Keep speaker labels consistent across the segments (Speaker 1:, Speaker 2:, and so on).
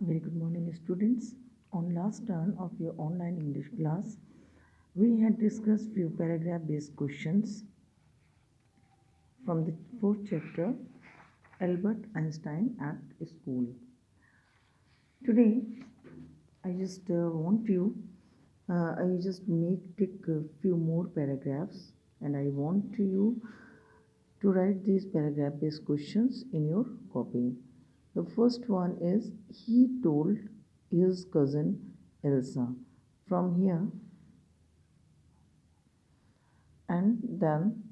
Speaker 1: Very good morning, students. On last turn of your online English class, we had discussed few paragraph-based questions from the fourth chapter, Albert Einstein at School. Today, I just take a few more paragraphs, and I want you to write these paragraph-based questions in your copy. The first one is, he told his cousin Elsa. From here, and then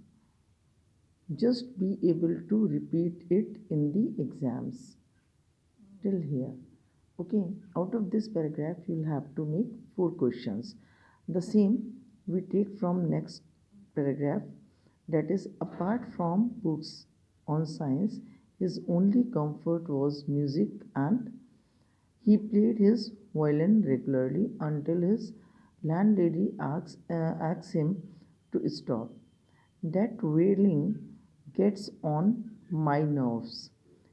Speaker 1: just be able to repeat it in the exams till here. Okay, out of this paragraph you'll have to make 4 questions. The same we take from next paragraph, that is, apart from books on science, his only comfort was music, and he played his violin regularly until his landlady asks him to stop. That wailing gets on my nerves,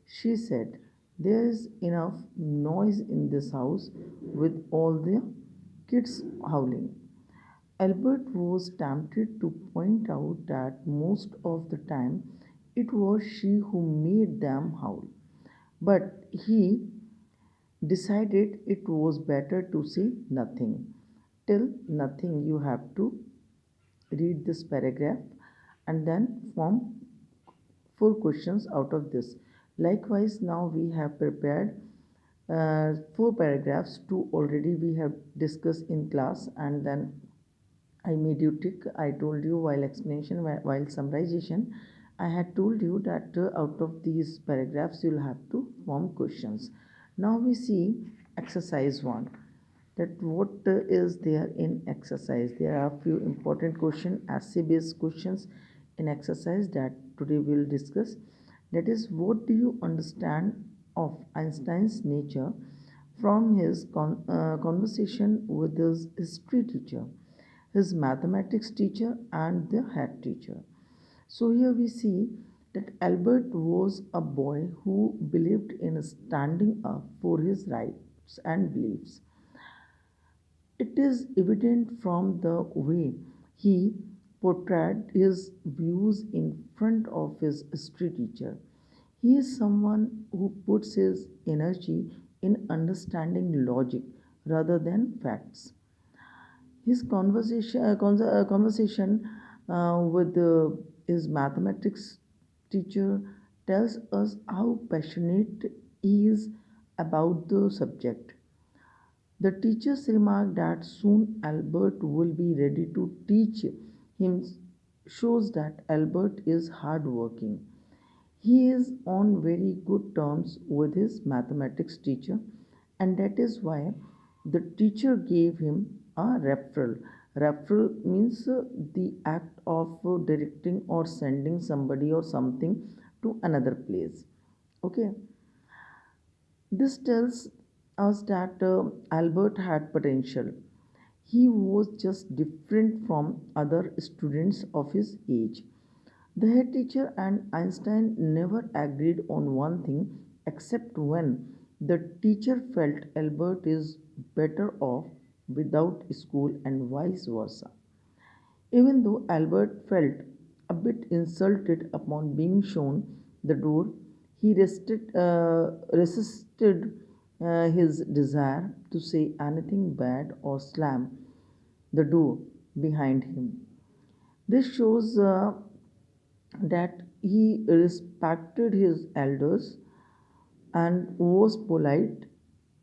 Speaker 1: she said. There is enough noise in this house with all the kids howling. Albert was tempted to point out that most of the time it was she who made them howl, but he decided it was better to say nothing. Till nothing, you have to read this paragraph and then form 4 questions out of this. Likewise, now we have prepared 4 paragraphs. 2 already we have discussed in class, and then I made you tick. I told you while explanation, while summarization, I had told you that out of these paragraphs you'll have to form questions. Now we see exercise 1. That what is there in exercise? There are few important questions, essay based questions in exercise that today we will discuss. That is, what do you understand of Einstein's nature from his conversation with his history teacher, his mathematics teacher, and the head teacher? So here we see that Albert was a boy who believed in standing up for his rights and beliefs. It is evident from the way he portrayed his views in front of his history teacher. He is someone who puts his energy in understanding logic rather than facts. His conversation with his mathematics teacher tells us how passionate he is about the subject. The teachers remark that soon Albert will be ready to teach him, shows that Albert is hardworking. He is on very good terms with his mathematics teacher, and that is why the teacher gave him a referral. Referral means the act of directing or sending somebody or something to another place. Okay, this tells us that Albert had potential. He was just different from other students of his age. The head teacher and Einstein never agreed on one thing except when the teacher felt Albert is better off without school and vice versa. Even though Albert felt a bit insulted upon being shown the door, he resisted his desire to say anything bad or slam the door behind him. This shows that he respected his elders and was polite,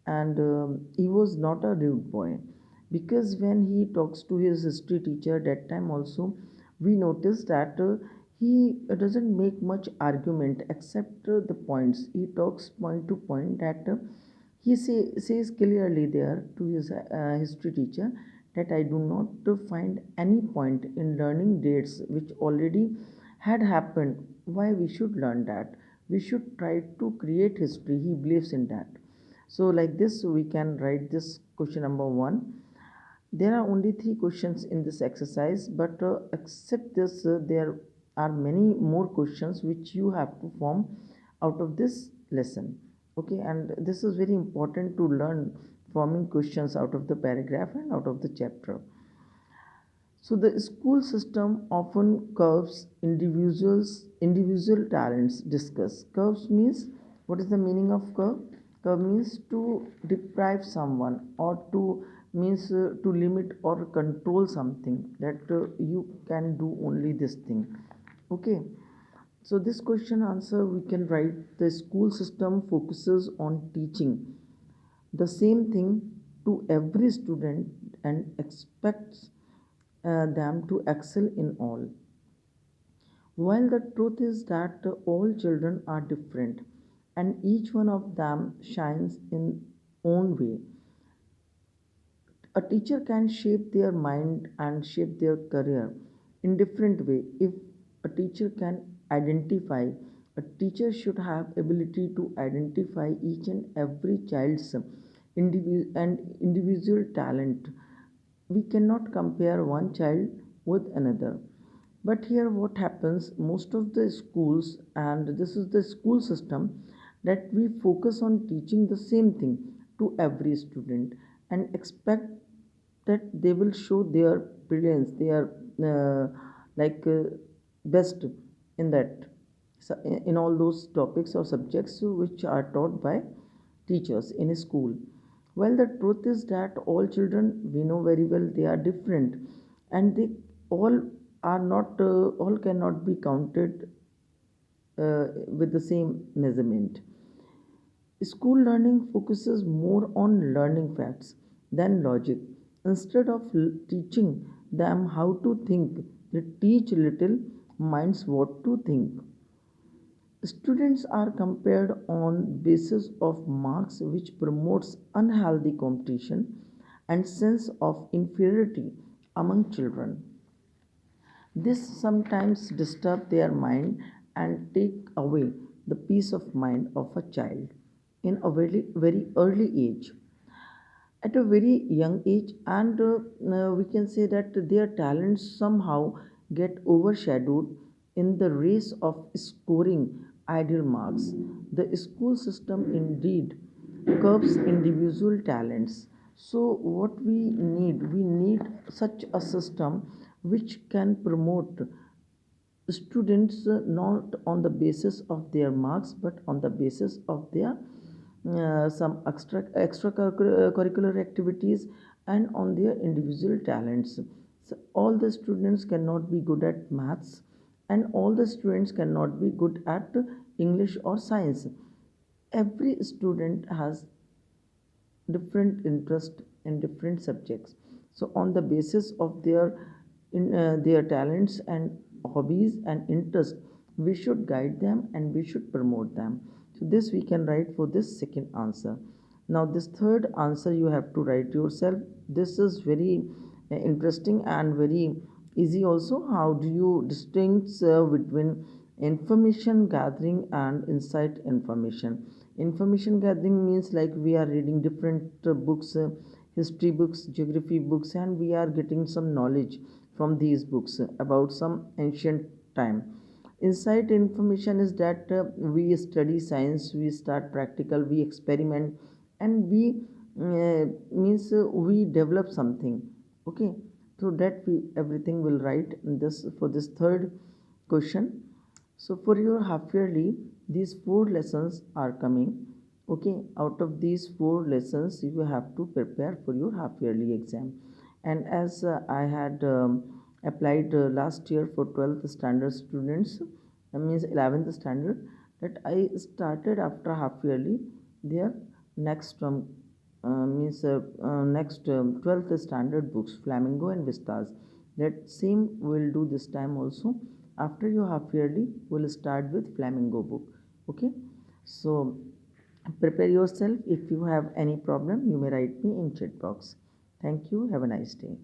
Speaker 1: and he was not a rude boy, because when he talks to his history teacher that time also, we noticed that he doesn't make much argument except the points. He talks point to point, that says clearly there to his history teacher that I do not find any point in learning dates which already had happened. Why we should learn that? We should try to create history. He believes in that. So, like this, we can write this question number 1. There are only 3 questions in this exercise, but except this, there are many more questions which you have to form out of this lesson. Okay, and this is very important to learn forming questions out of the paragraph and out of the chapter. So the school system often curves individual talents. Discuss curves means, what is the meaning of curve? Curve means to deprive someone, or to means to limit or control something, that you can do only this thing. Okay, so this question answer we can write: the school system focuses on teaching the same thing to every student and expects them to excel in all. While the truth is that all children are different and each one of them shines in own way, a teacher can shape their mind and shape their career in different way. If a teacher can identify, a teacher should have ability to identify each and every child's individual talent. We cannot compare one child with another. But here what happens, most of the schools, and this is the school system, that we focus on teaching the same thing to every student and expect that they will show their brilliance, their uh, like best in that, in all those topics or subjects which are taught by teachers in a school. Well, the truth is that all children, we know very well, they are different, and they all are not all cannot be counted with the same measurement. School learning focuses more on learning facts than logic. Instead of teaching them how to think, they teach little minds what to think. Students are compared on basis of marks, which promotes unhealthy competition and sense of inferiority among children. This sometimes disturb their mind and take away the peace of mind of a child in a very early age, at a very young age, and we can say that their talents somehow get overshadowed in the race of scoring ideal marks. The school system indeed curbs individual talents. So what we need such a system which can promote students not on the basis of their marks but on the basis of their some extracurricular activities and on their individual talents. So all the students cannot be good at maths, and all the students cannot be good at English or science. Every student has different interest in different subjects. So on the basis of their talents and hobbies and interest, we should guide them and we should promote them. So this we can write for this second answer. Now this third answer you have to write yourself. This is very interesting and very easy also. How do you distinguish between information gathering and insight information? Information gathering means like we are reading different books, history books, geography books, and we are getting some knowledge from these books about some ancient time. Insight information is that we study science, we start practical, we experiment, and we means we develop something. Okay, so that we everything will write in this for this third question. So for your half yearly, these four lessons are coming. Okay, out of these four lessons you have to prepare for your half yearly exam. And as I had applied last year for 12th standard students, that means 11th standard, that I started after half yearly their next means next 12th standard books, Flamingo and Vistas. That same we'll do this time also. After your half yearly, we'll start with Flamingo book. Okay, so prepare yourself. If you have any problem, you may write me in chat box. Thank you. Have a nice day.